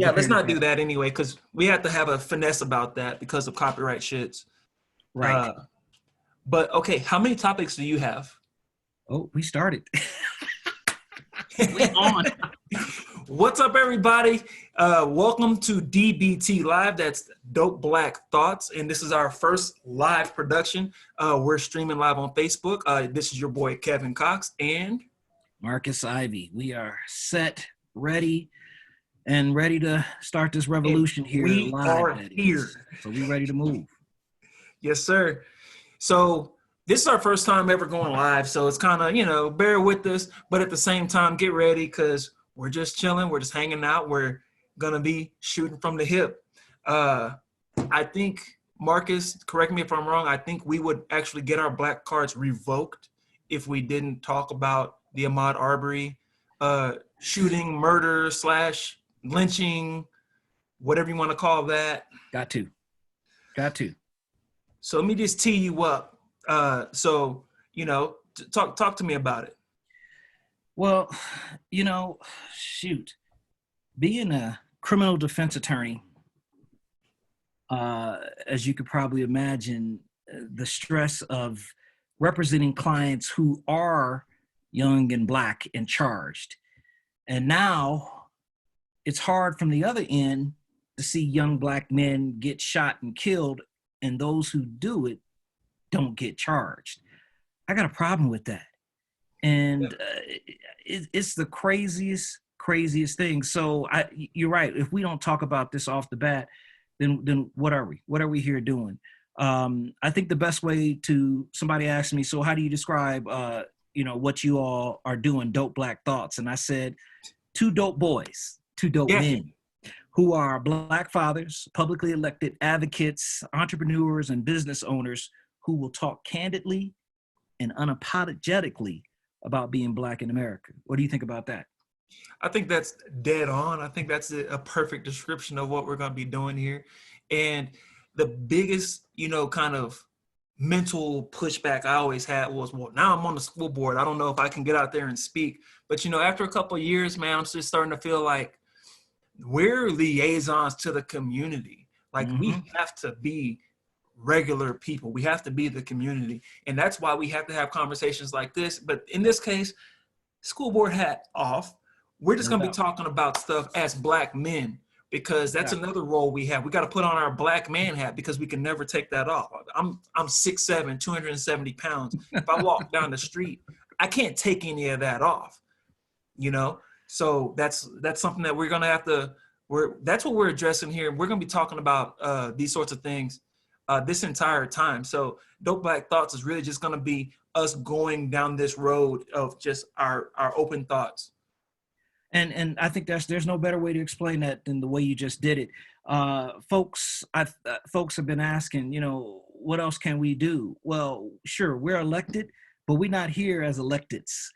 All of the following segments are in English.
Yeah, let's compared to not the do other. that anyway, because we have to have a finesse about that because of copyright shits. Right. Uh, but okay, how many topics do you have? Oh, we started. We on. What's up, everybody? Welcome to DBT Live. That's Dope Black Thoughts, and this is our first live production. We're streaming live on Facebook. This is your boy Kevin Cox and Marcus Ivy. We are set, ready, and ready to start this revolution here we live. are That is. here. So we ready to move. Yes, sir. So this is our first time ever going live, so it's kind of, bear with us, but at the same time, get ready because we're just chilling, we're just hanging out, we're gonna be shooting from the hip. I think, Marcus, correct me if I'm wrong, I think we would actually get our black cards revoked if we didn't talk about the Ahmaud Arbery shooting, murder slash lynching, whatever you want to call that. Got to. So let me just tee you up. Talk to me about it. Well, shoot. Being a criminal defense attorney, as you could probably imagine, the stress of representing clients who are young and black and charged. And now it's hard from the other end to see young black men get shot and killed, and those who do it don't get charged. I got a problem with that. And it's the craziest thing. So you're right. If we don't talk about this off the bat, then what are we? What are we here doing? I think the best way to, somebody asked me, so how do you describe, what you all are doing, Dope Black Thoughts? And I said, two dope boys, two dope men who are black fathers, publicly elected advocates, entrepreneurs, and business owners who will talk candidly and unapologetically about being black in America. What do you think about that? I think that's dead on. I think that's a perfect description of what we're going to be doing here. And the biggest, kind of mental pushback I always had was, well, now I'm on the school board. I don't know if I can get out there and speak. But, after a couple of years, man, I'm just starting to feel like we're liaisons to the community. Like we have to be regular people. We have to be the community. And that's why we have to have conversations like this. But in this case, school board hat off. We're just going to be talking about stuff as black men because that's another role we have. We got to put on our black man hat because we can never take that off. I'm 6'7", 270 pounds. If I walk down the street, I can't take any of that off, So that's something that we're going to have to, that's what we're addressing here. We're going to be talking about these sorts of things this entire time. So Dope Black Thoughts is really just going to be us going down this road of just our open thoughts. And I think there's no better way to explain that than the way you just did it. Folks have been asking, what else can we do? Well, sure, we're elected, but we're not here as electeds.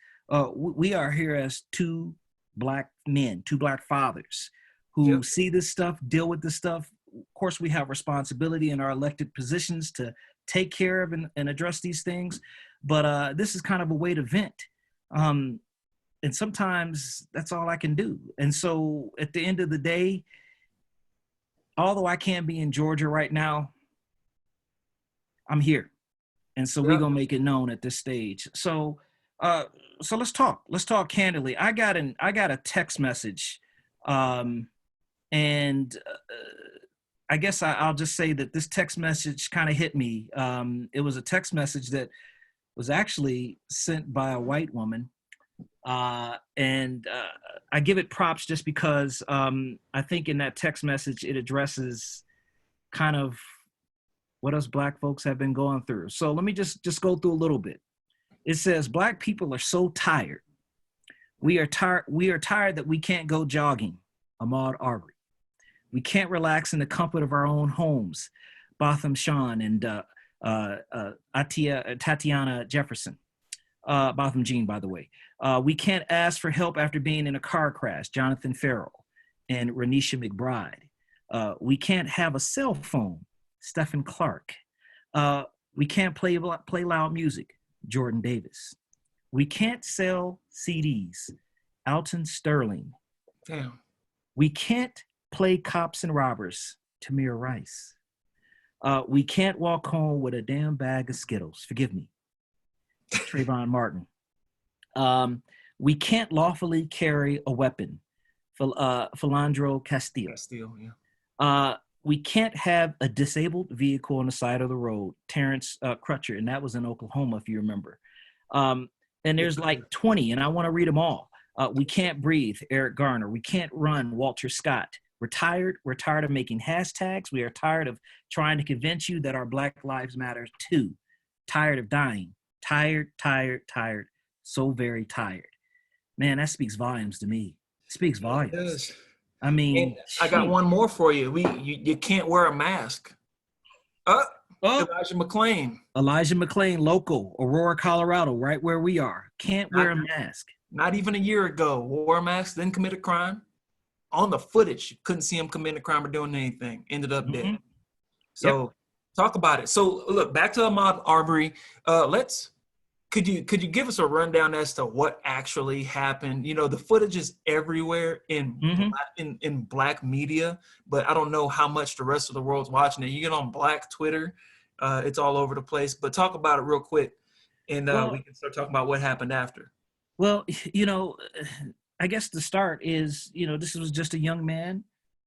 We are here as two black men, two black fathers who see this stuff, deal with this stuff. Of course, we have responsibility in our elected positions to take care of and address these things. But this is kind of a way to vent. And sometimes that's all I can do. And so at the end of the day, although I can't be in Georgia right now, I'm here. And so we're going to make it known at this stage. So let's talk. Let's talk candidly. I got a text message. And I guess I'll just say that this text message kind of hit me. It was a text message that was actually sent by a white woman. And I give it props just because I think in that text message, it addresses kind of what us black folks have been going through. So let me just go through a little bit. It says, black people are so tired. We are tired that we can't go jogging. Ahmaud Arbery. We can't relax in the comfort of our own homes. Botham Jean and Tatiana Jefferson. Botham Jean, by the way. We can't ask for help after being in a car crash. Jonathan Farrell and Renisha McBride. We can't have a cell phone. Stephen Clark. We can't play loud music. Jordan Davis. We can't sell CDs. Alton Sterling. Damn. We can't play cops and robbers, Tamir Rice. We can't walk home with a damn bag of Skittles. Forgive me, Trayvon Martin. We can't lawfully carry a weapon, Philandro Castile. Still, yeah. We can't have a disabled vehicle on the side of the road, Terrence Crutcher, and that was in Oklahoma, if you remember. And there's like 20, and I want to read them all. We can't breathe, Eric Garner. We can't run, Walter Scott. We're tired. We're tired of making hashtags. We are tired of trying to convince you that our Black Lives Matter too. Tired of dying. Tired. So very tired. Man, that speaks volumes to me. It speaks volumes. It does. I mean, and I got one more for you. You can't wear a mask. Elijah McClain. Elijah McClain, local, Aurora, Colorado, right where we are. Can't wear a mask. Not even a year ago, wore a mask, then commit a crime. On the footage, you couldn't see him committing a crime or doing anything. Ended up dead. So talk about it. So look, back to Ahmaud Arbery. Could you give us a rundown as to what actually happened? You know, the footage is everywhere in black media, but I don't know how much the rest of the world's watching it. You get on Black Twitter, it's all over the place. But talk about it real quick, and we can start talking about what happened after. Well, you know, I guess the start is, you know, this was just a young man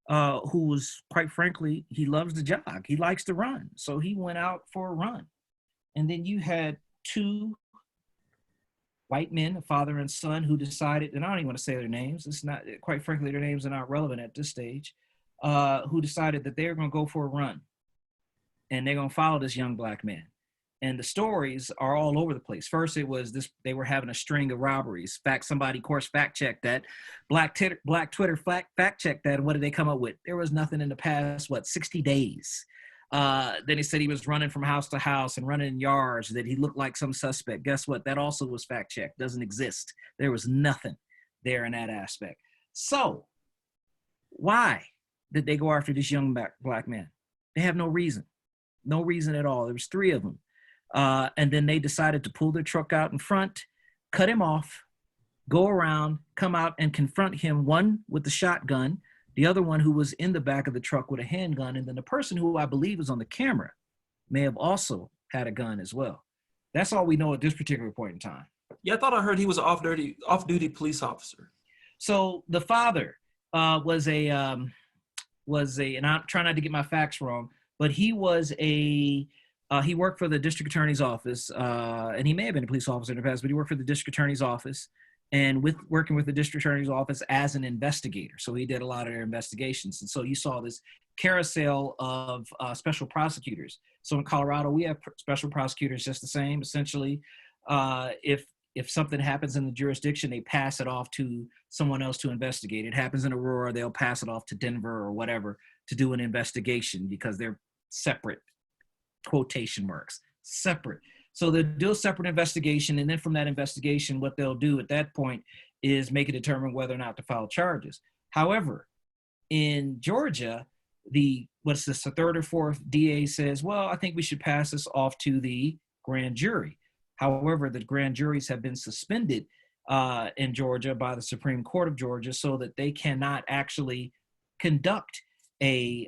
who was, quite frankly, he loves to jog. He likes to run. So he went out for a run. And then you had two white men, a father and son, who decided, and I don't even want to say their names. It's not, quite frankly, their names are not relevant at this stage, who decided that they're going to go for a run. And they're going to follow this young black man. And the stories are all over the place. First, it was this, they were having a string of robberies. Somebody, of course, fact-checked that. Black Twitter fact-checked that. And what did they come up with? There was nothing in the past, 60 days. Then he said he was running from house to house and running in yards, that he looked like some suspect. Guess what? That also was fact-checked. Doesn't exist. There was nothing there in that aspect. So why did they go after this young black man? They have no reason. No reason at all. There was three of them. And then they decided to pull their truck out in front, cut him off, go around, come out and confront him, one with the shotgun, the other one who was in the back of the truck with a handgun, and then the person who I believe was on the camera may have also had a gun as well. That's all we know at this particular point in time. Yeah, I thought I heard he was an off-duty police officer. So the father was a, and I'm trying not to get my facts wrong, but he was he worked for the district attorney's office, and he may have been a police officer in the past, but he worked for the district attorney's office, and working with the district attorney's office as an investigator. So he did a lot of their investigations. And so you saw this carousel of special prosecutors. So in Colorado, we have special prosecutors just the same. Essentially, if something happens in the jurisdiction, they pass it off to someone else to investigate. It happens in Aurora, they'll pass it off to Denver or whatever to do an investigation because they're separate. Quotation marks, separate. So they'll do a separate investigation, and then from that investigation, what they'll do at that point is make it determine whether or not to file charges. However, in Georgia, the third or fourth DA says, well, I think we should pass this off to the grand jury. However, the grand juries have been suspended in Georgia by the Supreme Court of Georgia so that they cannot actually conduct a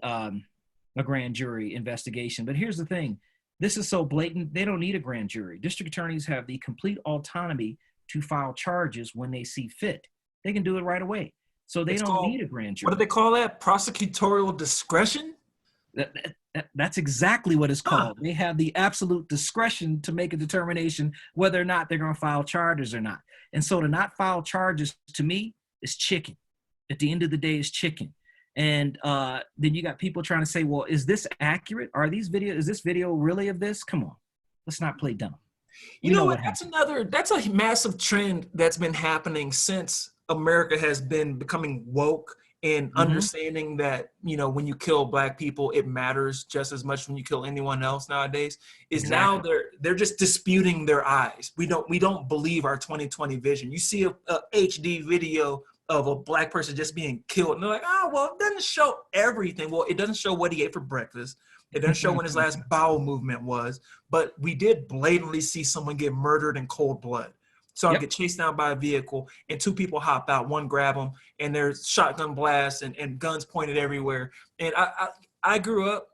grand jury investigation. But here's the thing. This is so blatant, they don't need a grand jury. District attorneys have the complete autonomy to file charges when they see fit. They can do it right away. So they don't need a grand jury. What do they call that? Prosecutorial discretion? That's exactly what it's called. They have the absolute discretion to make a determination whether or not they're going to file charges or not. And so to not file charges, to me, is chicken. At the end of the day, is chicken. And then you got people trying to say, well, is this accurate? Is this video really of this? Come on, let's not play dumb. You know what? That's a massive trend that's been happening since America has been becoming woke and understanding that, you know, when you kill Black people, it matters just as much when you kill anyone else nowadays. Now they're just disputing their eyes. We don't believe our 2020 vision. You see a HD video of a Black person just being killed, and they're like, oh, well, it doesn't show everything. Well, it doesn't show what he ate for breakfast. It doesn't show when his last bowel movement was, but we did blatantly see someone get murdered in cold blood. Saw him Yep. get chased down by a vehicle, and two people hop out. One grab him, and there's shotgun blasts and guns pointed everywhere. And I grew up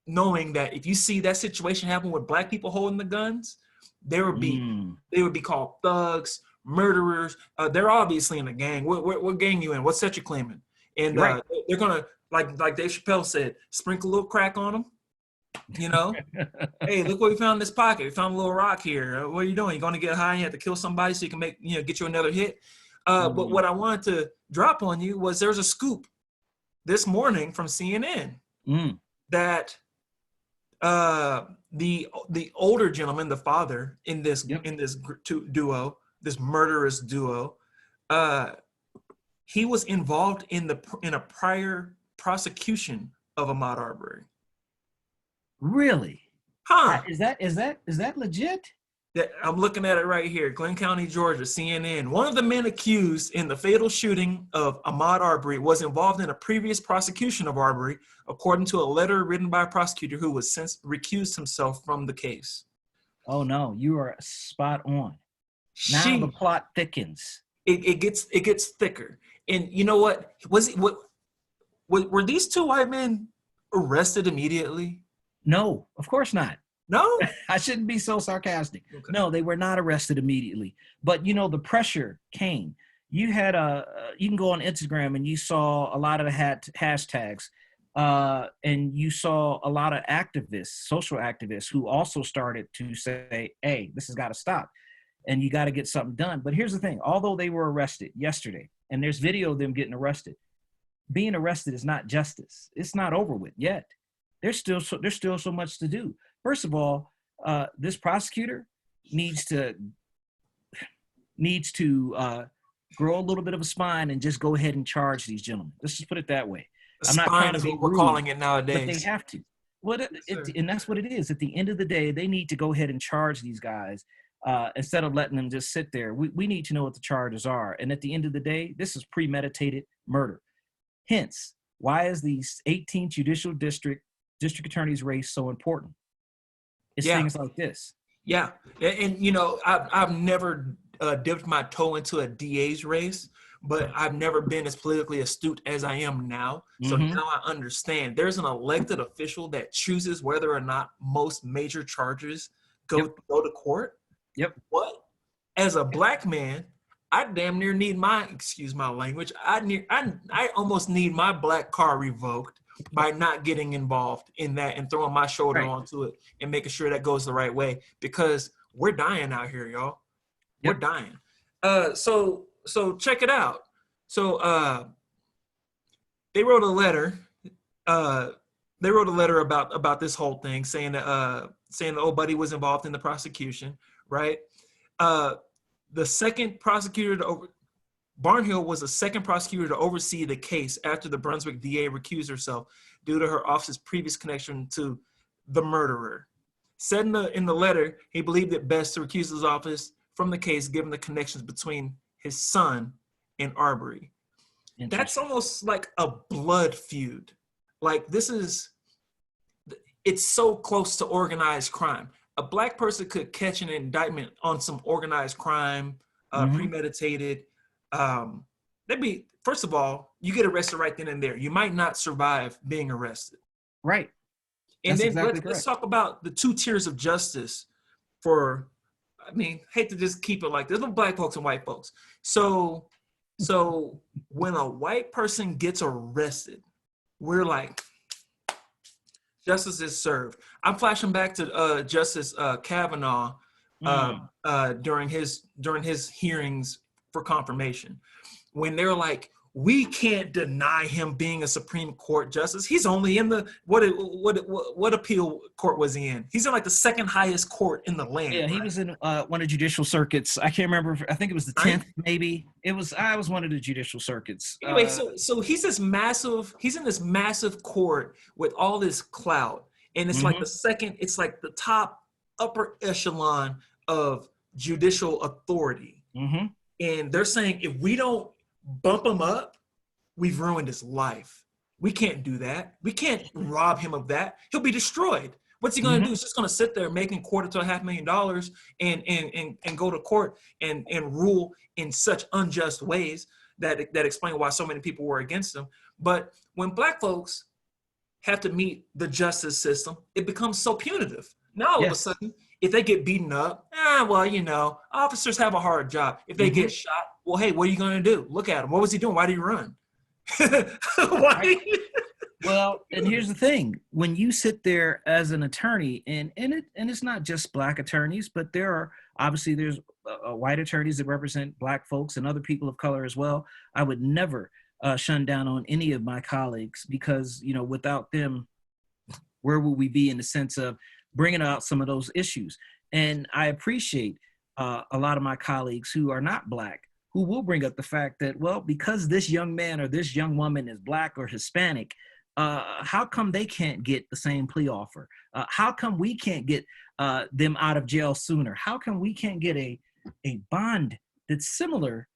knowing that if you see that situation happen with black people holding the guns, they would be Mm. they would be called thugs, murderers. They're obviously in a gang. What gang you in? What set you claiming? And You're right. they're gonna, like Dave Chappelle said, sprinkle a little crack on them. You know, hey, look what we found in this pocket. We found a little rock here. What are you doing? You're going to get high and you have to kill somebody so you can get you another hit. But what I wanted to drop on you was there's a scoop this morning from CNN that the older gentleman, the father in this duo, this murderous duo, he was involved in a prior prosecution of Ahmaud Arbery. Really? Huh? Is that legit? I'm looking at it right here. Glenn County, Georgia, CNN. One of the men accused in the fatal shooting of Ahmaud Arbery was involved in a previous prosecution of Arbery, according to a letter written by a prosecutor who was since recused himself from the case. Oh no, you are spot on. Now the plot thickens. It gets thicker. And you know what? Were these two white men arrested immediately? No, of course not. No? I shouldn't be so sarcastic. Okay. No, they were not arrested immediately. But you know, the pressure came. You had you can go on Instagram and you saw a lot of the hashtags, and you saw a lot of activists, social activists, who also started to say, "Hey, this has got to stop, and you got to get something done." But here's the thing: although they were arrested yesterday, and there's video of them getting arrested, being arrested is not justice. It's not over with yet. There's still so much to do. First of all, this prosecutor needs to grow a little bit of a spine and just go ahead and charge these gentlemen. Let's just put it that way. I'm not trying to be what we're calling it nowadays. But they have to. And that's what it is. At the end of the day, they need to go ahead and charge these guys instead of letting them just sit there. We need to know what the charges are. And at the end of the day, this is premeditated murder. Hence, why is the 18th Judicial District Attorney's race so important? It's things like this. Yeah. And you know, I've never dipped my toe into a DA's race, but I've never been as politically astute as I am now. So now I understand there's an elected official that chooses whether or not most major charges go to court. Yep. What? As a black man, I damn near need excuse my language, I almost need my black car revoked by not getting involved in that and throwing my shoulder onto it and making sure that goes the right way, because we're dying out here, y'all. We're dying. So check it out. So they wrote a letter. They wrote a letter about this whole thing, saying that old buddy was involved in the prosecution, right? The second prosecutor Barnhill was the second prosecutor to oversee the case after the Brunswick DA recused herself due to her office's previous connection to the murderer. Said in the letter, he believed it best to recuse his office from the case given the connections between his son and Arbery. That's almost like a blood feud. Like it's so close to organized crime. A black person could catch an indictment on some organized crime, premeditated. First of all, you get arrested right then and there. You might not survive being arrested. Right. And then let's talk about the two tiers of justice hate to just keep it like there's no black folks and white folks. So when a white person gets arrested, we're like, justice is served. I'm flashing back to Justice Kavanaugh during his hearings for confirmation, when they're like, we can't deny him being a Supreme Court justice. He's only in the what appeal court was he in? He's in like the second highest court in the land. Yeah, he was in one of the judicial circuits. I can't remember. I think it was the 10th, maybe. I was one of the judicial circuits. Anyway, so he's in this massive court with all this clout, and it's like it's like the top upper echelon of judicial authority. And they're saying, if we don't bump him up, we've ruined his life. We can't do that. We can't rob him of that. He'll be destroyed. What's he going to do? He's just going to sit there making quarter to $500,000 and go to court and rule in such unjust ways that explain why so many people were against him. But when Black folks have to meet the justice system, it becomes so punitive. Now all of a sudden, if they get beaten up, well, you know, officers have a hard job. If they get shot, well, hey, what are you going to do? Look at him. What was he doing? Why did he run? Well, and here's the thing: when you sit there as an attorney, and it's not just Black attorneys, but there's white attorneys that represent Black folks and other people of color as well. I would never shun down on any of my colleagues, because, you know, without them, where would we be in the sense of bringing out some of those issues? And I appreciate a lot of my colleagues who are not Black, who will bring up the fact that, well, because this young man or this young woman is Black or Hispanic, how come they can't get the same plea offer? How come we can't get them out of jail sooner? How come we can't get a bond that's similar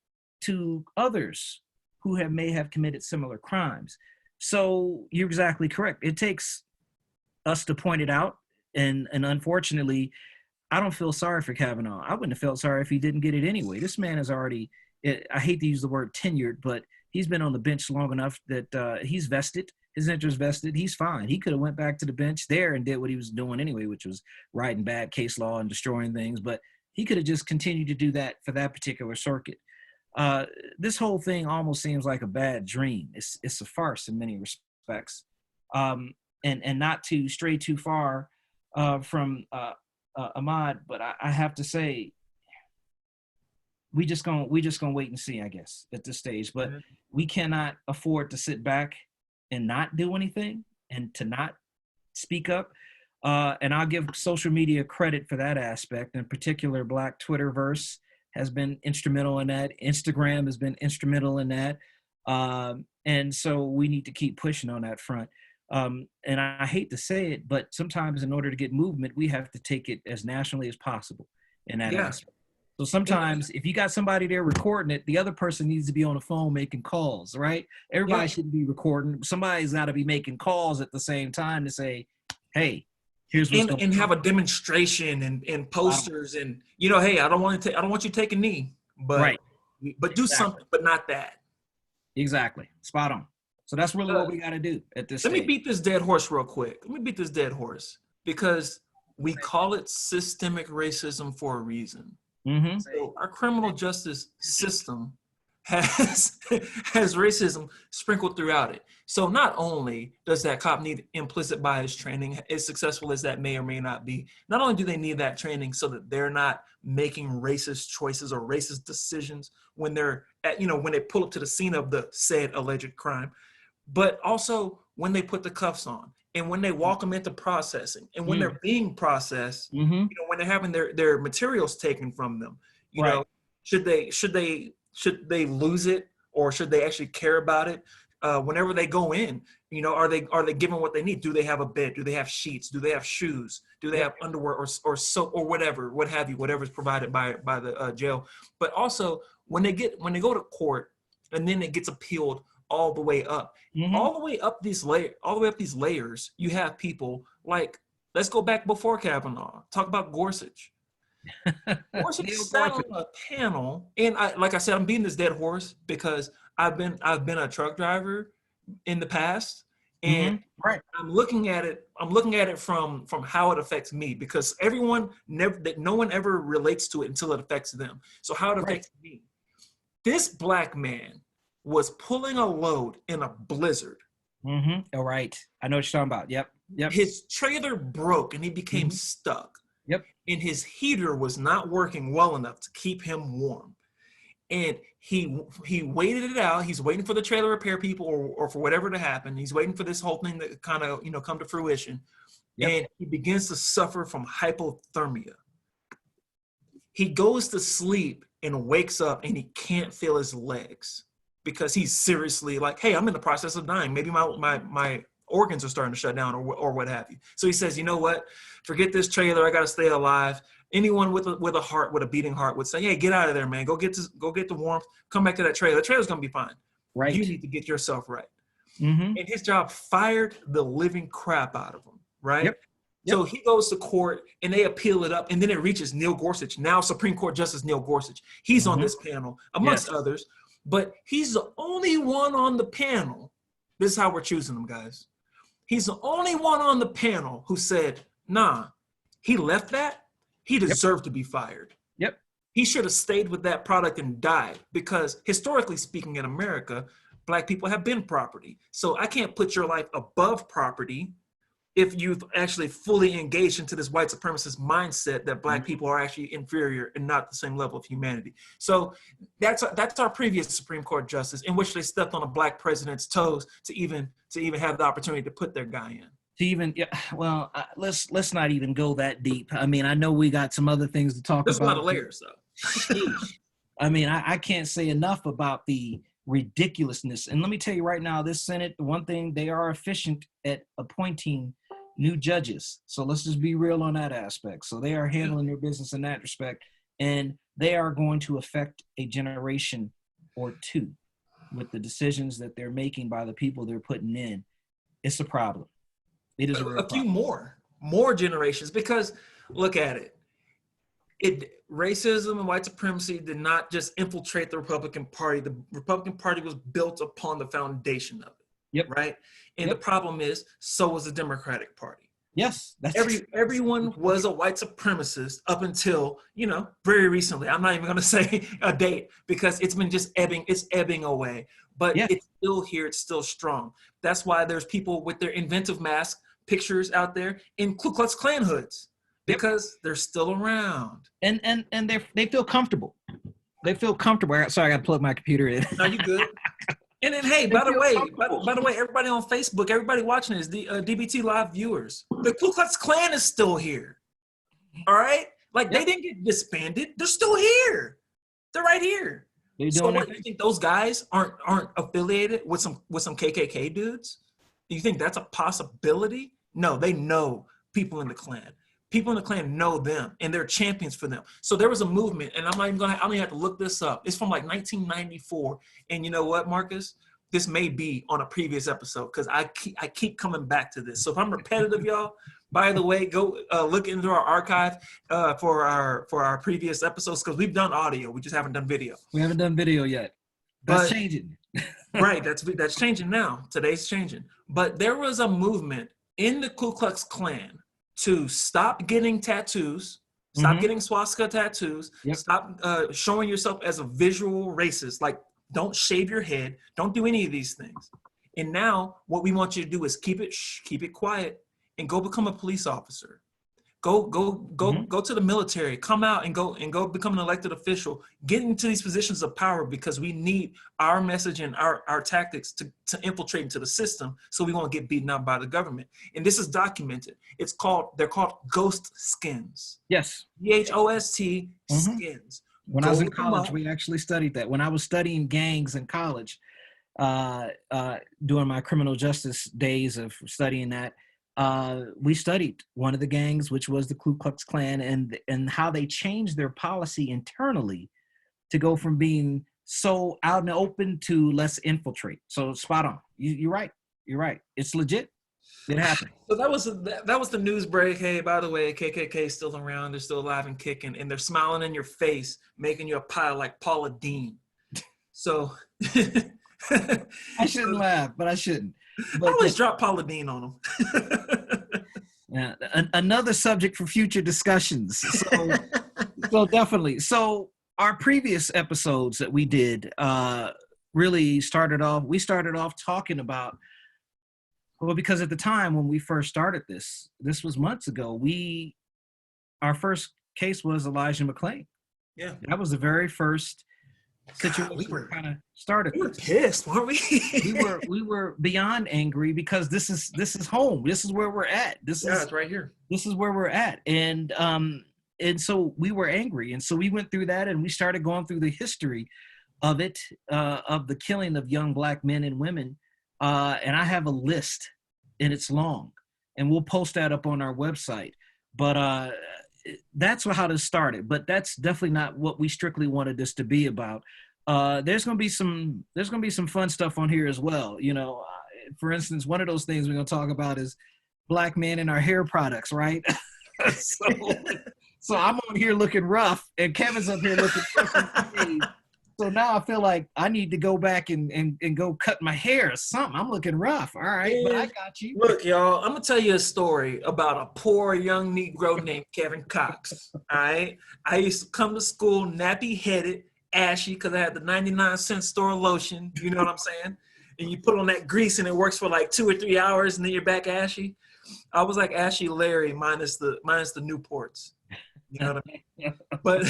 to others who may have committed similar crimes? So you're exactly correct. It takes us to point it out. And unfortunately, I don't feel sorry for Kavanaugh. I wouldn't have felt sorry if he didn't get it anyway. This man is already, I hate to use the word tenured, but he's been on the bench long enough that he's vested. His interest vested. He's fine. He could have went back to the bench there and did what he was doing anyway, which was writing bad case law and destroying things. But he could have just continued to do that for that particular circuit. This whole thing almost seems like a bad dream. It's a farce in many respects. And not to stray too far from Ahmad, but I have to say, we just gonna wait and see, I guess, at this stage. But we cannot afford to sit back and not do anything and to not speak up. And I'll give social media credit for that aspect. In particular, Black Twitterverse has been instrumental in that. Instagram has been instrumental in that. And so we need to keep pushing on that front. And I hate to say it, but sometimes in order to get movement, we have to take it as nationally as possible in that aspect. So sometimes if you got somebody there recording it, the other person needs to be on the phone making calls, right? Everybody shouldn't be recording. Somebody's got to be making calls at the same time to say, hey, here's what's going on. And have a demonstration and posters and, you know, hey, I don't want you to take a knee, but do something, but not that. Exactly. Spot on. So that's really what we got to do at this stage. Let me beat this dead horse real quick. Because we call it systemic racism for a reason. So our criminal justice system has racism sprinkled throughout it. So not only does that cop need implicit bias training, as successful as that may or may not be, not only do they need that training so that they're not making racist choices or racist decisions when they're when they pull up to the scene of the said alleged crime, but also when they put the cuffs on and when they walk them into processing and when they're being processed, when they're having their materials taken from them, you know, should they lose it, or should they actually care about it? Whenever they go in, you know, are they given what they need? Do they have a bed? Do they have sheets? Do they have shoes? Do they have underwear or soap or whatever's provided by the jail? But also when they go to court and then it gets appealed all the way up, all the way up these layers, you have people like, let's go back before Kavanaugh. Talk about Gorsuch. Gorsuch sat on a panel, and like I said, I'm beating this dead horse because I've been a truck driver in the past, and I'm looking at it from how it affects me, because no one ever relates to it until it affects them. So how it affects me. This Black man was pulling a load in a blizzard. All right. I know what you're talking about. Yep. His trailer broke and he became stuck. Yep. And his heater was not working well enough to keep him warm. And he waited it out. He's waiting for the trailer repair people or for whatever to happen. He's waiting for this whole thing to kind of, come to fruition. Yep. And he begins to suffer from hypothermia. He goes to sleep and wakes up and he can't feel his legs, because he's seriously like, hey, I'm in the process of dying. Maybe my organs are starting to shut down or what have you. So he says, you know what? Forget this trailer. I got to stay alive. Anyone with a beating heart would say, hey, get out of there, man. Go get the warmth. Come back to that trailer. The trailer's going to be fine. Right. You need to get yourself right. And his job fired the living crap out of him. Right. Yep. Yep. So he goes to court and they appeal it up, and then it reaches Neil Gorsuch, now Supreme Court Justice Neil Gorsuch. He's on this panel, amongst others, but he's the only one on the panel. This is how we're choosing them, guys. He's the only one on the panel who said, nah, he left that. He deserved to be fired. Yep. He should have stayed with that product and died, because historically speaking in America, Black people have been property. So I can't put your life above property if you've actually fully engaged into this white supremacist mindset that Black people are actually inferior and not the same level of humanity. So that's our previous Supreme Court justice, in which they stepped on a Black president's toes to even have the opportunity to put their guy in. To even, let's not even go that deep. I mean, I know we got some other things to talk about. There's a lot of layers, though. I mean, I can't say enough about the ridiculousness. And let me tell you right now, this Senate, the one thing, they are efficient at appointing new judges. So let's just be real on that aspect. So they are handling their business in that respect, and they are going to affect a generation or two with the decisions that they're making by the people they're putting in. It's a problem. It is a few more generations, because look at it. Racism and white supremacy did not just infiltrate the Republican Party. The Republican Party was built upon the foundation of it. Yep. Right. And the problem is, so was the Democratic Party. Yes. Everyone was a white supremacist up until, very recently. I'm not even going to say a date, because it's been just ebbing away. But it's still here. It's still strong. That's why there's people with their inventive mask pictures out there in Ku Klux Klan hoods, because they're still around. And they feel comfortable. They feel comfortable. Sorry, I got to plug my computer in. Are you good? And then, hey, by the way, everybody on Facebook, everybody watching this, the DBT Live viewers, the Ku Klux Klan is still here. All right? Like, they didn't get disbanded. They're still here. They're right here. So what, you think those guys aren't affiliated with some KKK dudes? Do you think that's a possibility? No, they know people in the Klan. People in the Klan know them, and they're champions for them. So there was a movement, and I don't even have to look this up. It's from like 1994. And you know what, Marcus? This may be on a previous episode, because I keep coming back to this. So if I'm repetitive, y'all, by the way, go look into our archive for our previous episodes, because we've done audio. We just haven't done video. We haven't done video yet. That's changing. Right, that's changing now. Today's changing. But there was a movement in the Ku Klux Klan to stop getting tattoos, stop getting swastika tattoos, stop showing yourself as a visual racist. Like, don't shave your head, don't do any of these things. And now what we want you to do is keep it quiet and go become a police officer. Go to the military, come out and go become an elected official, get into these positions of power, because we need our message and our tactics to infiltrate into the system, so we won't get beaten up by the government. And this is documented. They're called ghost skins. Yes. GHOST skins. When I was in college, we actually studied that. When I was studying gangs in college, during my criminal justice days of studying that, we studied one of the gangs, which was the Ku Klux Klan, and how they changed their policy internally to go from being so out in the open to let's infiltrate. So spot on. You're right. You're right. It's legit. It happened. So that was the news break. Hey, by the way, KKK is still around. They're still alive and kicking, and they're smiling in your face, making you a pile like Paula Deen. So I shouldn't laugh, but I shouldn't. But I always drop Paula Deen on them. Yeah, another subject for future discussions. So definitely. So our previous episodes that we did really started off talking about, well, because at the time when we first started this was months ago, our first case was Elijah McClain. Yeah. That was the very first situation we kind of started. We were pissed, weren't we? we were beyond angry, because this is home. This is where we're at. It's right here. This is where we're at. And so we were angry. And so we went through that, and we started going through the history of it, of the killing of young Black men and women. And I have a list, and it's long, and we'll post that up on our website. But that's how this started. But that's definitely not what we strictly wanted this to be about. There's gonna be some fun stuff on here as well. For instance, one of those things we're gonna talk about is black men and our hair products, right? so, so I'm on here looking rough, and Kevin's up here looking fresh and shaved. So now I feel like I need to go back and go cut my hair or something. I'm looking rough. All right, but I And got you. look, y'all, I'm gonna tell you a story about a poor young Negro named Kevin Cox. All right. I used to come to school nappy headed, ashy, because I had the 99-cent store lotion. You know what I'm saying? And you put on that grease and it works for like 2 or 3 hours and then you're back ashy. I was like Ashy Larry minus the Newports. You know what I mean? But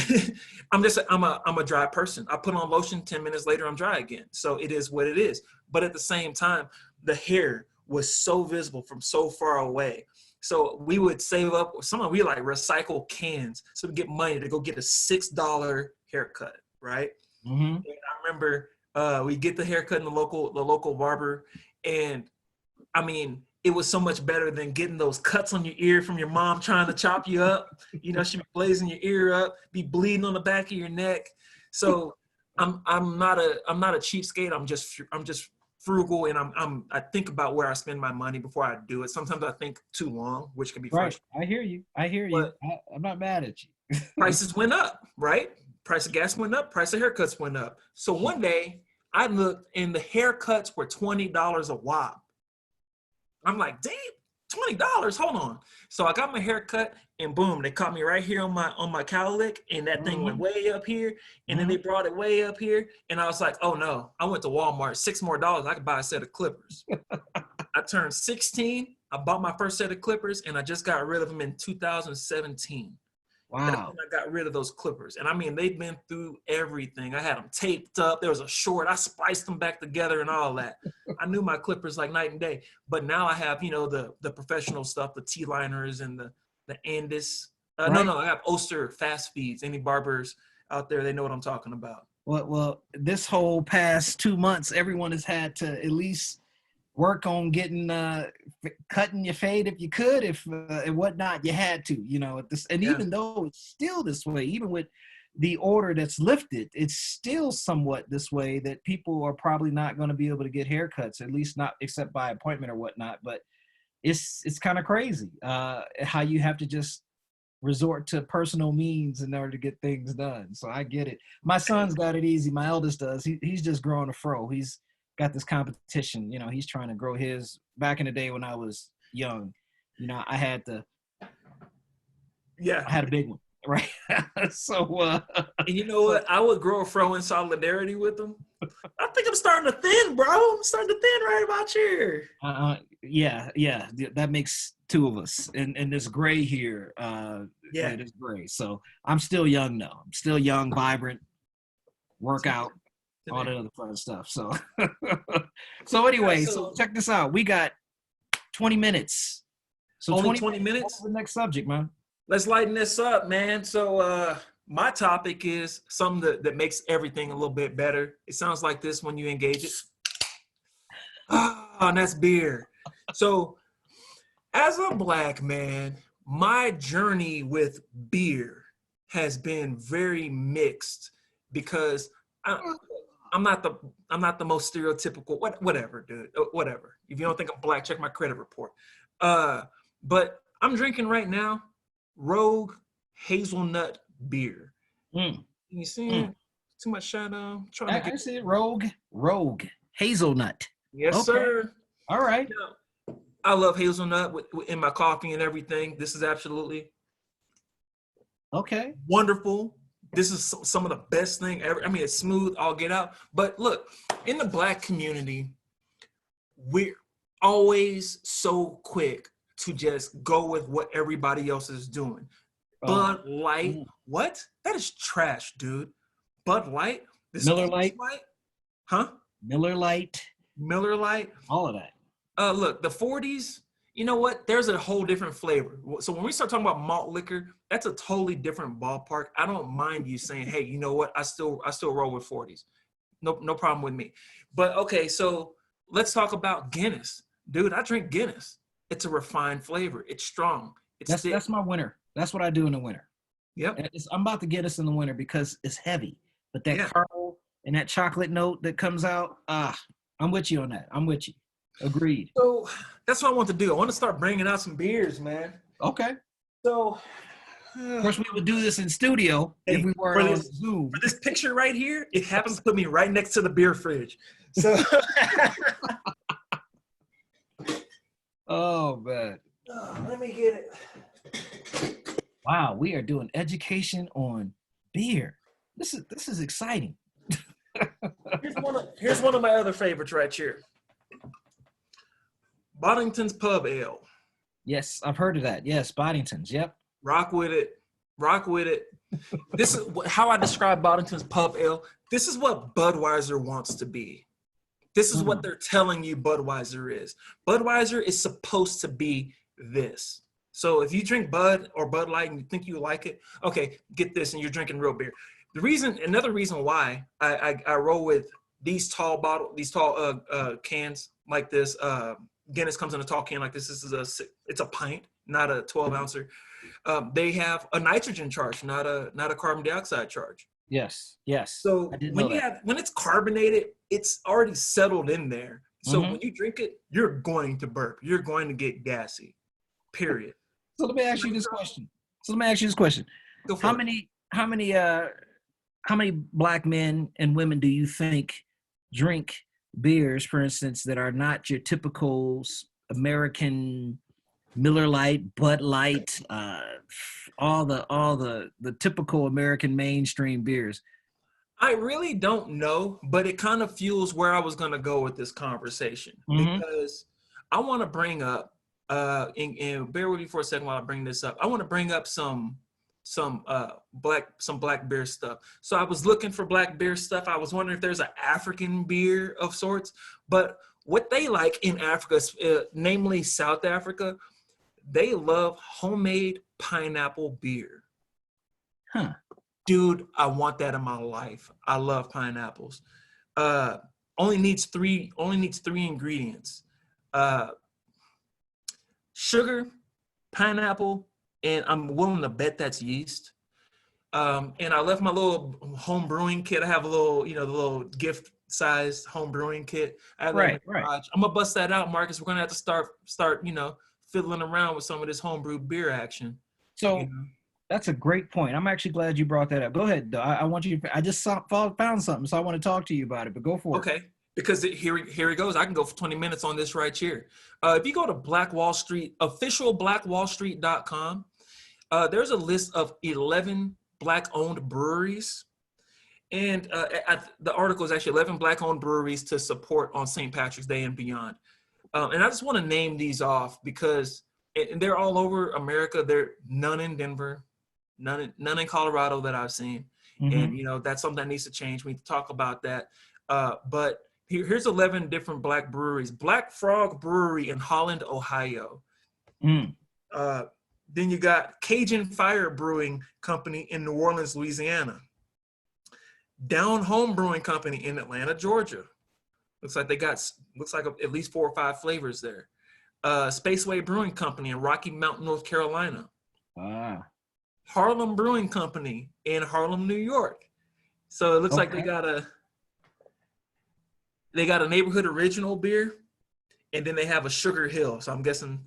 I'm a dry person. I put on lotion, 10 minutes later I'm dry again. So it is what it is. But at the same time, the hair was so visible from so far away. So we would save up, we like recycle cans so we get money to go get a $6 haircut, right? Mm-hmm. And I remember we get the haircut in the local barber, and I mean, it was so much better than getting those cuts on your ear from your mom trying to chop you up. You know, she'd be blazing your ear up, be bleeding on the back of your neck. So I'm not a cheapskate. I'm just frugal, and I think about where I spend my money before I do it. Sometimes I think too long, which can be Right. frustrating. I hear you. I hear you. But I'm not mad at you. prices went up, right? Price of gas went up, price of haircuts went up. So one day I looked and the haircuts were $20 a wop. I'm like, damn, $20, hold on. So I got my hair cut and boom, they caught me right here on my cowlick, and that thing went way up here, and then they brought it way up here. And I was like, oh no, I went to Walmart, $6 more, I could buy a set of clippers. I turned 16, I bought my first set of clippers, and I just got rid of them in 2017. That's Wow. when I got rid of those clippers. And I mean, they've been through everything. I had them taped up. There was a short. I spliced them back together and all that. I knew my clippers like night and day. But now I have, the professional stuff, the T-liners and the Andis. Right. No, I have Oster fast feeds. Any barbers out there, they know what I'm talking about. Well, this whole past 2 months, everyone has had to at least work on getting cutting your fade if you could, if and whatnot, you had to, and Yeah. even though it's still this way, even with the order that's lifted, it's still somewhat this way, that people are probably not going to be able to get haircuts, at least not except by appointment or whatnot. But it's kind of crazy how you have to just resort to personal means in order to get things done. So I get it. My son's got it easy. My eldest does. He's just growing a fro. He's got this competition. He's trying to grow his. Back in the day when I was young, I had Yeah. a big one, right? So, and you know what? I would grow a fro in solidarity with them. I think I'm starting to thin, bro. I'm starting to thin right about here. Yeah, that makes two of us. And this gray here, Yeah. this gray. So I'm still young though. I'm still young, vibrant, work out, all that other fun stuff. So, so anyway, so check this out. We got 20 minutes. So only 20 minutes. What's the next subject, man? Let's lighten this up, man. So my topic is something that makes everything a little bit better. It sounds like this when you engage it. And that's beer. So as a Black man, my journey with beer has been very mixed, because I'm not the most stereotypical, whatever, dude, whatever. If you don't think I'm Black, check my credit report. But I'm drinking right now Rogue hazelnut beer. You see it? Too much shadow. I see it. Rogue hazelnut. Yes, okay. Sir. All right. I love hazelnut in my coffee and everything. This is absolutely okay. Wonderful. This is some of the best thing ever. I mean, it's smooth, I'll get out. But look, in the Black community, we're always so quick to just go with what everybody else is doing. Bud Light, what? That is trash, dude. Bud Light? Miller Light? Huh? Miller Light? All of that. Look, the 40s, you know what? There's a whole different flavor. So when we start talking about malt liquor, that's a totally different ballpark. I don't mind you saying, hey, you know what? I still roll with 40s. No problem with me. But okay, so let's talk about Guinness. Dude, I drink Guinness. It's a refined flavor. It's strong. That's my winter. That's what I do in the winter. Yep. I'm about to Guinness in the winter because it's heavy. But that caramel and that chocolate note that comes out, I'm with you on that. I'm with you. Agreed. So that's what I want to do. I want to start bringing out some beers, man. Okay. Of So, course, we would do this in studio if hey, we weren't for on this Zoom. for this picture right here, it happens to put me right next to the beer fridge. So, Oh man. let me get it. Wow, we are doing education on beer. This is exciting. Here's one of my other favorites right here. Boddington's Pub Ale. Yes, I've heard of that. Yes, Boddington's. Yep. Rock with it. Rock with it. This is how I describe Boddington's Pub Ale. This is what Budweiser wants to be. This is what they're telling you Budweiser is. Budweiser is supposed to be this. So if you drink Bud or Bud Light and you think you like it, okay, get this and you're drinking real beer. Another reason why I roll with these tall cans like this. Guinness comes in a tall can like this. It's a pint, not a 12 ouncer. They have a nitrogen charge, not a carbon dioxide charge. Yes. Yes. So I didn't know that. when it's carbonated, it's already settled in there. So when you drink it, you're going to burp. You're going to get gassy. Period. So let me ask you this question. Go for it. How many black men and women do you think drink beers, for instance, that are not your typical American Miller Lite, Bud Light, all the typical American mainstream beers? I really don't know, but it kind of fuels where I was going to go with this conversation because I want to bring up, and bear with me for a second while I bring this up. I want to bring up some black beer stuff. So I was looking for black beer stuff. I was wondering if there's an African beer of sorts, but what they like in Africa, namely South Africa, they love homemade pineapple beer. Huh. Dude, I want that in my life. I love pineapples. Only needs three ingredients. Sugar, pineapple, and I'm willing to bet that's yeast. And I left my little home brewing kit. I have a little, the little gift sized home brewing kit. I have Right. I'm gonna bust that out, Marcus. We're gonna have to start, fiddling around with some of this homebrew beer action. So that's a great point. I'm actually glad you brought that up. Go ahead, though. I want you. I just found something, so I want to talk to you about it. But go for it. Okay. Because here it goes. I can go for 20 minutes on this right here. If you go to Black Wall Street, official blackwallstreet.com, there's a list of 11 Black-owned breweries. And the article is actually 11 Black-owned breweries to support on St. Patrick's Day and beyond. And I just want to name these off because they're all over America. There are none in Denver, none in Colorado that I've seen. And, that's something that needs to change. We need to talk about that. But here's 11 different Black breweries. Black Frog Brewery in Holland, Ohio. Then you got Cajun Fire Brewing Company in New Orleans, Louisiana. Down Home Brewing Company in Atlanta, Georgia. Looks like at least 4 or 5 flavors there. Spaceway Brewing Company in Rocky Mount, North Carolina. Harlem Brewing Company in Harlem, New York. So it looks like they got a neighborhood original beer, and then they have a Sugar Hill. So I'm guessing,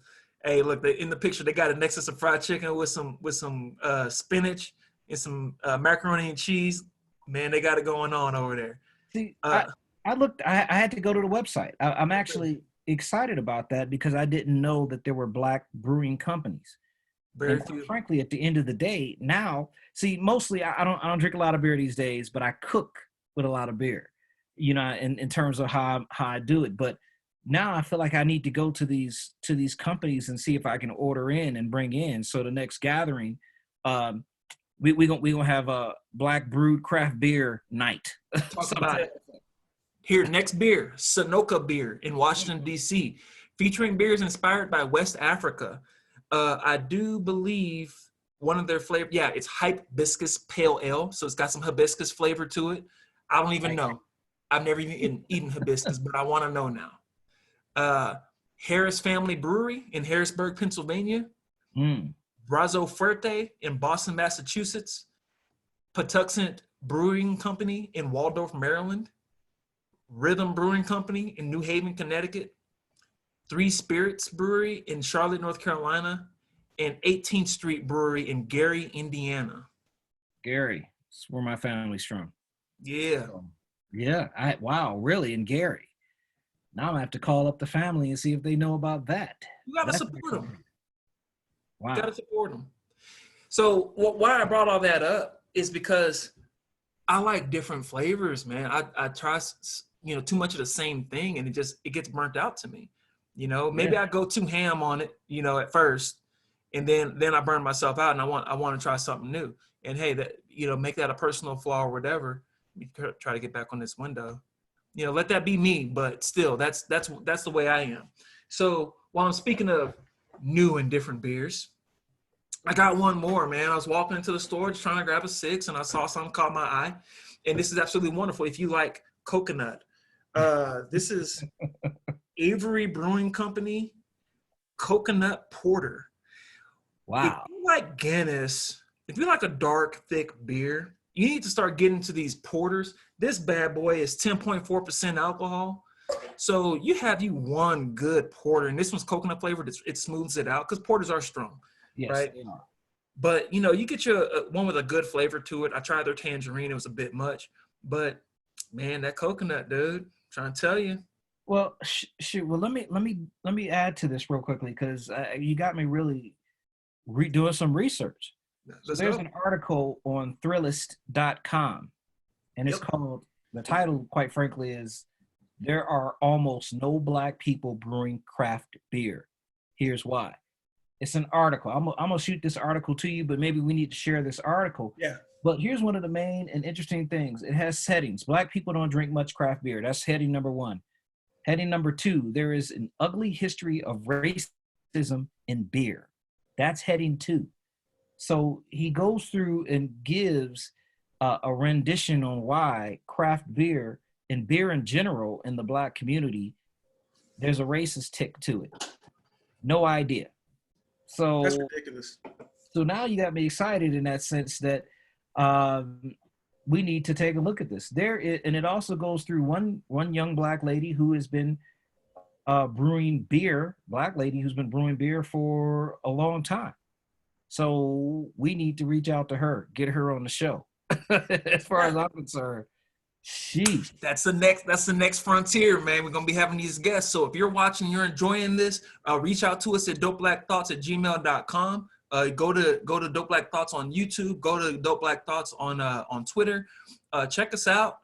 hey, look, in the picture they got it next to some fried chicken with some spinach and some macaroni and cheese. Man, they got it going on over there. See, I looked. I had to go to the website. I'm actually excited about that because I didn't know that there were Black brewing companies. Very And few. frankly, at the end of the day, now, see, mostly I don't drink a lot of beer these days, but I cook with a lot of beer, in terms of how I do it. But now I feel like I need to go to these companies and see if I can order in and bring in. So the next gathering, we gonna have a Black brewed craft beer night. Talk about it. Here, next beer, Sanoka Beer in Washington, D.C., featuring beers inspired by West Africa. I do believe one of their flavors, it's hibiscus pale ale. So it's got some hibiscus flavor to it. I don't even know. I've never even eaten hibiscus, but I want to know now. Harris Family Brewery in Harrisburg, Pennsylvania. Brazo Fuerte in Boston, Massachusetts. Patuxent Brewing Company in Waldorf, Maryland. Rhythm Brewing Company in New Haven, Connecticut. Three Spirits Brewery in Charlotte, North Carolina, and 18th Street Brewery in Gary, Indiana. Gary, it's where my family's from. Yeah. So, yeah, wow, really, in Gary. Now I have to call up the family and see if they know about that. You got to That's support actually them. You got wow. to support them. So why I brought all that up is because I like different flavors, man. I try, too much of the same thing, and it gets burnt out to me. Maybe Yeah. I go too ham on it, at first, and then I burn myself out, and I want to try something new. And hey, that make that a personal flaw or whatever. Try to get back on this window. Let that be me. But still, that's the way I am. So while I'm speaking of new and different beers, I got one more, man. I was walking into the store just trying to grab a six, and I saw something caught my eye. And this is absolutely wonderful. If you like coconut, this is Avery Brewing Company Coconut Porter. If Wow. you like Guinness, if you like a dark, thick beer, you need to start getting to these porters. This bad boy is 10.4% alcohol. So you have one good porter, and this one's coconut flavored. It smooths it out because porters are strong, Yes, right? they are. But you get your one with a good flavor to it. I tried their tangerine; it was a bit much, but man, that coconut, dude, I'm trying to tell you. Well, shoot. Well, let me add to this real quickly because you got me really doing some research. So Let's there's go. an article on Thrillist.com, and it's Yep. called, the title, quite frankly, is "There Are Almost No Black People Brewing Craft Beer. Here's Why." It's an article. I'm gonna shoot this article to you, but maybe we need to share this article. Yeah. But here's one of the main and interesting things. It has headings. Black people don't drink much craft beer. That's heading number one. Heading number two, there is an ugly history of racism in beer. That's heading two. So he goes through and gives a rendition on why craft beer and beer in general in the Black community, there's a racist tick to it. No idea. That's So ridiculous. so now you got me excited in that sense that um, we need to take a look at this. And it also goes through one young Black lady who has been brewing beer, Black lady who's been brewing beer for a long time. So we need to reach out to her, get her on the show. As far as I'm concerned, sheesh. That's the next frontier, man. We're gonna be having these guests. So if you're watching, you're enjoying this, reach out to us at dopeblackthoughts@gmail.com. Go to Dope Black Thoughts on YouTube. Go to Dope Black Thoughts on Twitter. Check us out.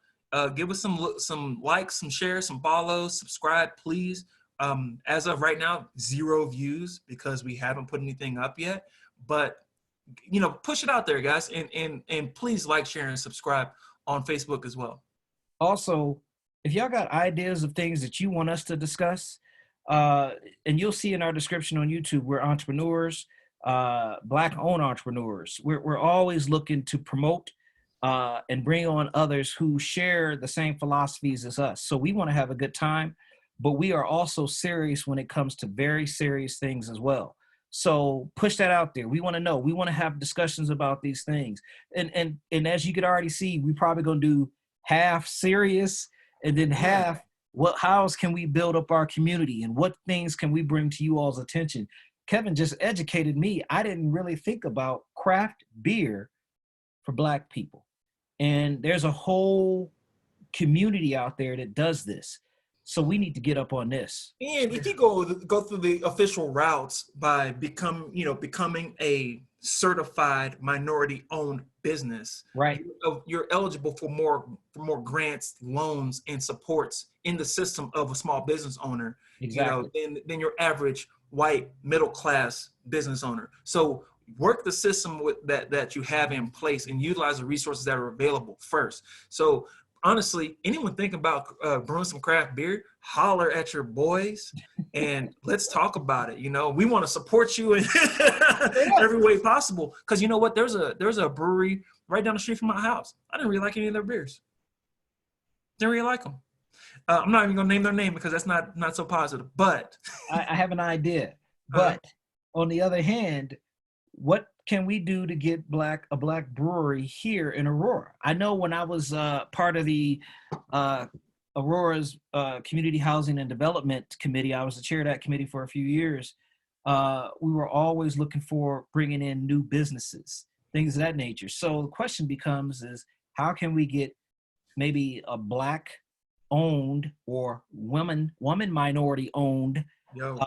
Give us some likes, some shares, some follows, subscribe, please. As of right now, 0 views because we haven't put anything up yet. But push it out there, guys, and please like, share, and subscribe on Facebook as well. Also, if y'all got ideas of things that you want us to discuss, and you'll see in our description on YouTube, we're entrepreneurs, Black-owned entrepreneurs. We're always looking to promote and bring on others who share the same philosophies as us. So we want to have a good time, but we are also serious when it comes to very serious things as well. So push that out there. We want to know. We want to have discussions about these things. And as you could already see, we probably gonna do half serious and then half how can we build up our community and what things can we bring to you all's attention. Kevin just educated me. I didn't really think about craft beer for Black people. And there's a whole community out there that does this. So we need to get up on this. And if you go through the official routes by becoming a certified minority-owned business, Right. you're eligible for more grants, loans, and supports in the system of a small business owner. Exactly. Than your average white middle-class business owner. So work the system with that you have in place and utilize the resources that are available first. So honestly, anyone thinking about brewing some craft beer, holler at your boys and let's talk about it. We want to support you in every way possible. Because you know what? There's a brewery right down the street from my house. I didn't really like any of their beers. Didn't really like them. I'm not even gonna name their name because that's not so positive. But I have an idea. But on the other hand, what can we do to get a black brewery here in Aurora? I know when I was part of the Aurora's Community Housing and Development Committee, I was the chair of that committee for a few years. We were always looking for bringing in new businesses, things of that nature. So the question becomes is how can we get maybe a Black owned or woman minority owned Yo.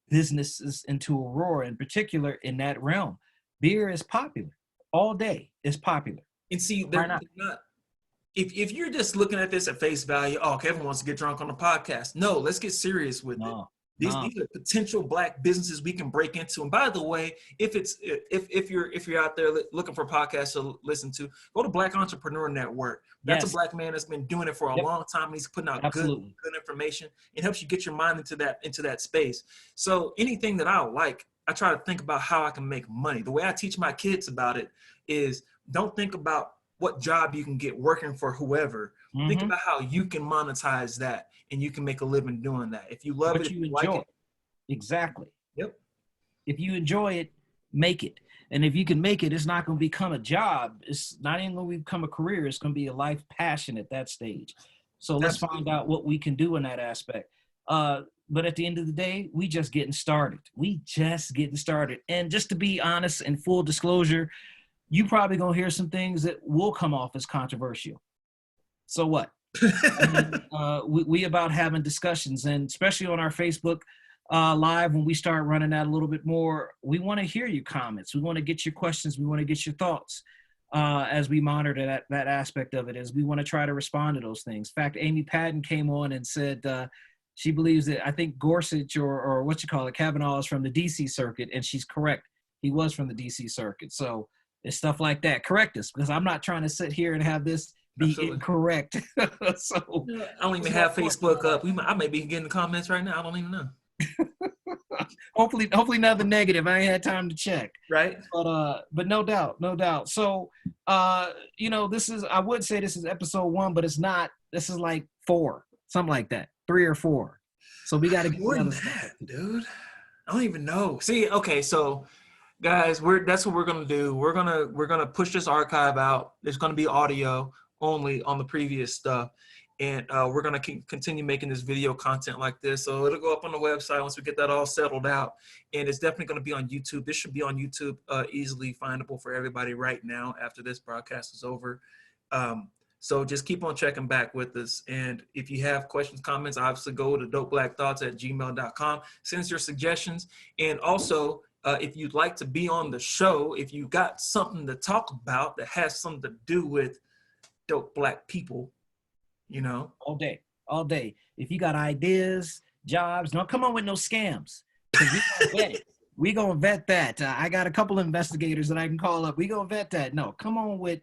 businesses into Aurora, in particular in that realm. Beer is popular all day. It's popular. And see, Why they're not? not. If you're just looking at this at face value, oh, Kevin wants to get drunk on the podcast. No, let's get serious with it. No, no. These are potential Black businesses we can break into. And by the way, if you're out there looking for podcasts to listen to, go to Black Entrepreneur Network. That's a Yes. Black man that's been doing it for a Yep. long time. And he's putting out Absolutely. good information. It helps you get your mind into that space. So anything that I like, I try to think about how I can make money. The way I teach my kids about it is don't think about what job you can get working for whoever. Think Mm-hmm. about how you can monetize that and you can make a living doing that. If you love What it, if you you like enjoy. it, Exactly. yep. If you enjoy it, make it. And if you can make it, it's not going to become a job. It's not even going to become a career. It's going to be a life passion at that stage. So let's Absolutely. find out what we can do in that aspect. But at the end of the day, we just getting started. And just to be honest and full disclosure, you probably going to hear some things that will come off as controversial. So what? I mean, we about having discussions, and especially on our Facebook live, when we start running that a little bit more, we want to hear your comments. We want to get your questions. We want to get your thoughts as we monitor that aspect of it, as we want to try to respond to those things. In fact, Amy Patton came on and said she believes that I think Gorsuch or what you call it, Kavanaugh is from the DC circuit, and she's correct. He was from the DC circuit. So it's stuff like that. Correct us, because I'm not trying to sit here and have this be Absolutely. incorrect. So I don't even have Facebook up. I may be getting comments right now. I don't even know. hopefully nothing negative. I ain't had time to check. Right? But no doubt. So I would say this is episode 1, but it's not. This is like 4, something like that, 3 or 4. So we got to get More than that, dude. I don't even know. See, okay, so guys, that's what we're gonna do. We're gonna push this archive out. There's gonna be audio only on the previous stuff, and we're gonna continue making this video content like this. So it'll go up on the website once we get that all settled out, and it's definitely gonna be on YouTube. This should be on YouTube, easily findable for everybody right now after this broadcast is over. So just keep on checking back with us. And if you have questions, comments, obviously go to dopeblackthoughts@gmail.com. Send us your suggestions. And also, if you'd like to be on the show, if you got something to talk about that has something to do with dope Black people, all day. If you got ideas, jobs, don't come on with no scams. We gonna vet that. I got a couple of investigators that I can call up. We gonna vet that. No, come on with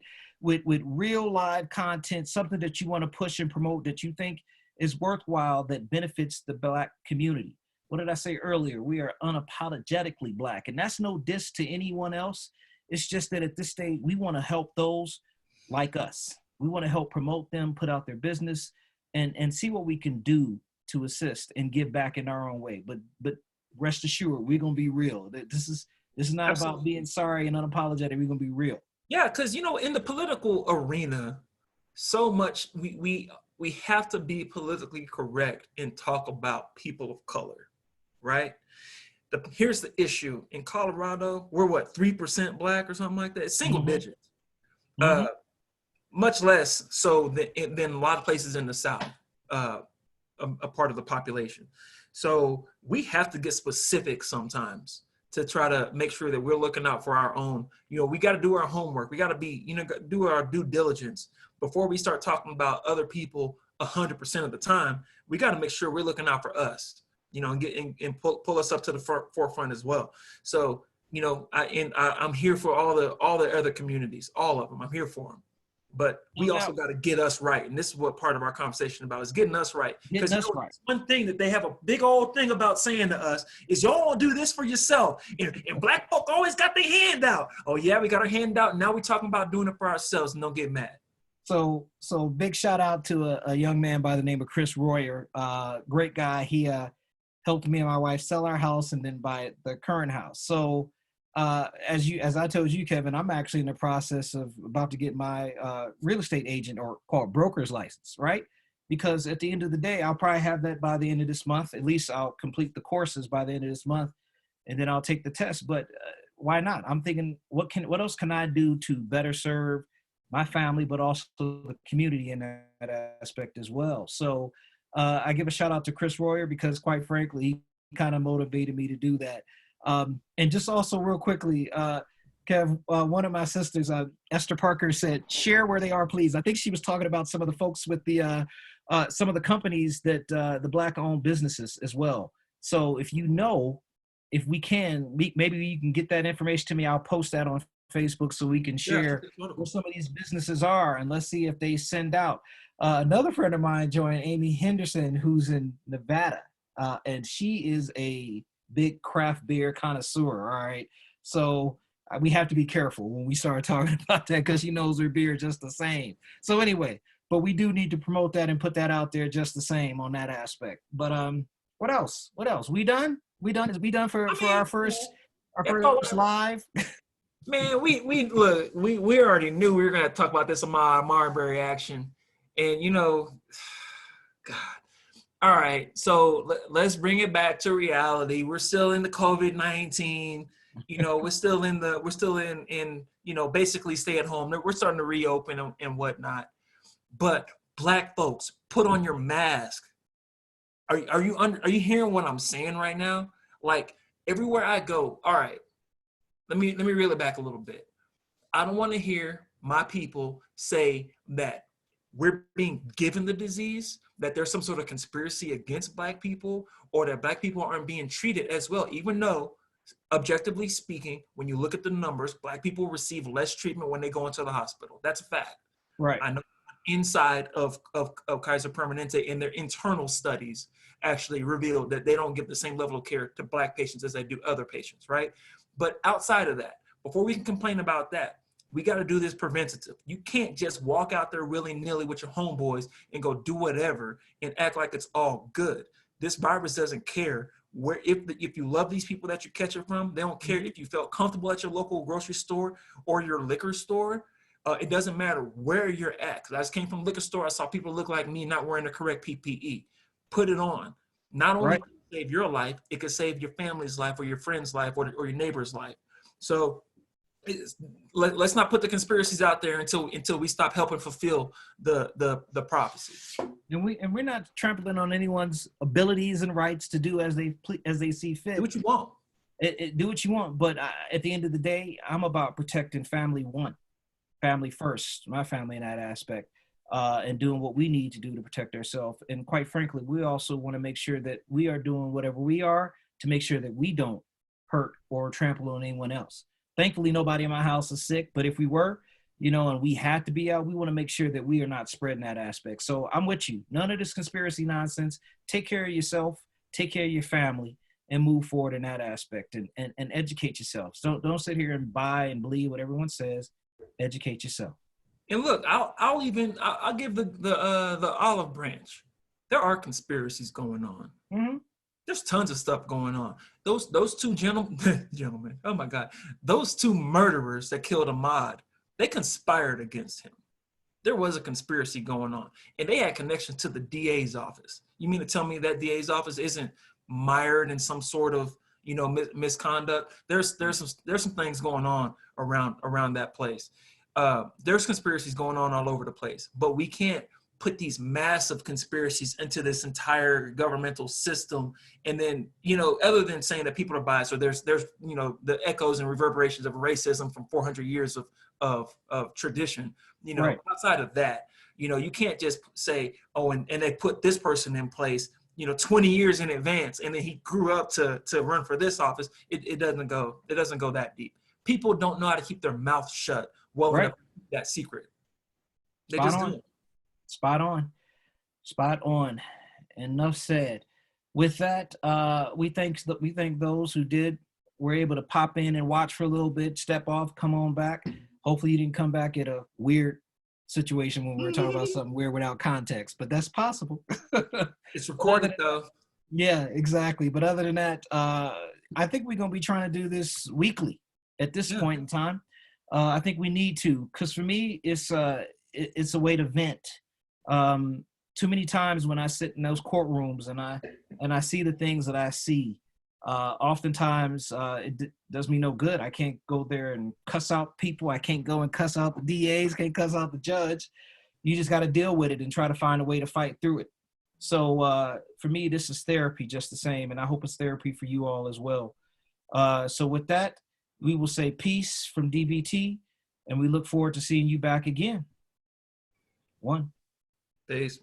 real live content, something that you want to push and promote that you think is worthwhile, that benefits the Black community. What did I say earlier? We are unapologetically Black, and that's no diss to anyone else. It's just that at this stage, we want to help those like us. We want to help promote them, put out their business, and see what we can do to assist and give back in our own way. But rest assured, we're gonna be real. This is not Absolutely. about being sorry and unapologetic. We're gonna be real. Yeah, because in the political arena, so much we have to be politically correct and talk about people of color, right? Here's the issue. In Colorado, we're 3% Black or something like that? It's single digits. Mm-hmm. Much less so than a lot of places in the South, a part of the population. So we have to get specific sometimes to try to make sure that we're looking out for our own. We got to do our homework. We got to be, do our due diligence before we start talking about other people 100% of the time. We got to make sure we're looking out for us, and pull us up to the forefront as well. So, I'm here for all the other communities, all of them. I'm here for them. But we also got to get us right. And this is what part of our conversation about is getting us right. Because one thing that they have a big old thing about saying to us is y'all do this for yourself. And Black folk always got their hand out. Oh yeah, we got our hand out. Now we're talking about doing it for ourselves, and don't get mad. So big shout out to a young man by the name of Chris Royer. Great guy. He helped me and my wife sell our house and then buy the current house. So as I told you, Kevin, I'm actually in the process of about to get my real estate agent, or called broker's license, right? because at the end of the day, I'll probably have that by the end of this month. At least I'll complete the courses by the end of this month, and then I'll take the test. But why not? I'm thinking, what else can I do to better serve my family, but also the community in that aspect as well. So I give a shout out to Chris Royer, because quite frankly, he kind of motivated me to do that. And just also real quickly, Kev, one of my sisters, Esther Parker, said, share where they are, please. I think she was talking about some of the folks with the, some of the companies that the Black-owned businesses as well. So if you know, if we can, maybe you can get that information to me. I'll post that on Facebook so we can share where some of these businesses are, and let's see if they send out. Another friend of mine joined, Amy Henderson, who's in Nevada, and she is a big craft beer connoisseur. All right, so we have to be careful when we start talking about that, because she knows her beer just the same. So anyway, but we do need to promote that and put that out there just the same on that aspect. But what else? What else? We done? Is we done for our first live? Man, we already knew we were gonna talk about this Ahmaud Marbury action, and God. All right, so let's bring it back to reality. We're still in the COVID-19. We're still in basically stay at home. We're starting to reopen and whatnot. But Black folks, put on your mask. Are you hearing what I'm saying right now? Like, everywhere I go, all right. Let me reel it back a little bit. I don't want to hear my people say that we're being given the disease, that there's some sort of conspiracy against Black people, or that Black people aren't being treated as well, even though, objectively speaking, when you look at the numbers, Black people receive less treatment when they go into the hospital. That's a fact. Right. I know inside of Kaiser Permanente, in their internal studies, actually revealed that they don't give the same level of care to Black patients as they do other patients, right? But outside of that, before we can complain about that, we got to do this preventative. You can't just walk out there willy-nilly with your homeboys and go do whatever and act like it's all good. This virus doesn't care where, if you love these people that you catch it from. They don't care if you felt comfortable at your local grocery store or your liquor store. It doesn't matter where you're at. Because I just came from a liquor store. I saw people look like me not wearing the correct PPE. Put it on. Not only Right. can it save your life, it could save your family's life or your friend's life or your neighbor's life. So let's not put the conspiracies out there until we stop helping fulfill the prophecy. And we're not trampling on anyone's abilities and rights to do as they see fit. Do what you want. Do what you want. But at the end of the day, I'm about protecting family first, my family in that aspect, and doing what we need to do to protect ourselves. And quite frankly, we also want to make sure that we are doing whatever we are to make sure that we don't hurt or trample on anyone else. Thankfully, nobody in my house is sick, but if we were, and we had to be out, we want to make sure that we are not spreading that aspect. So I'm with you. None of this conspiracy nonsense. Take care of yourself, take care of your family, and move forward in that aspect, and educate yourselves. Don't sit here and buy and believe what everyone says. Educate yourself. And look, I'll give the olive branch. There are conspiracies going on. Mm-hmm. There's tons of stuff going on. Those two gentlemen, oh my God, those two murderers that killed Ahmaud, they conspired against him. There was a conspiracy going on, and they had connection to the DA's office. You mean to tell me that DA's office isn't mired in some sort of misconduct? There's some things going on around that place. There's conspiracies going on all over the place, but we can't put these massive conspiracies into this entire governmental system. And then, other than saying that people are biased, or there's the echoes and reverberations of racism from 400 years of tradition, Right. Outside of that, you can't just say, oh, and they put this person in place, 20 years in advance, and then he grew up to run for this office. It doesn't go that deep. People don't know how to keep their mouth shut well enough to keep that secret. They just don't. Spot on. Enough said. With that, we thank those who were able to pop in and watch for a little bit, step off, come on back. Hopefully you didn't come back at a weird situation when we were talking about something weird without context, but that's possible. It's recorded though. Yeah, exactly. But other than that, I think we're going to be trying to do this weekly at this point in time. I think we need to, because for me, it's a way to vent, too many times when I sit in those courtrooms and I see the things that I see, oftentimes does me no good. I can't go there and cuss out people. I can't go and cuss out the DAs, can't cuss out the judge. You just got to deal with it and try to find a way to fight through it. So for me, this is therapy just the same, and I hope it's therapy for you all as well. So with that, we will say peace from DBT, and we look forward to seeing you back again. One. Peace.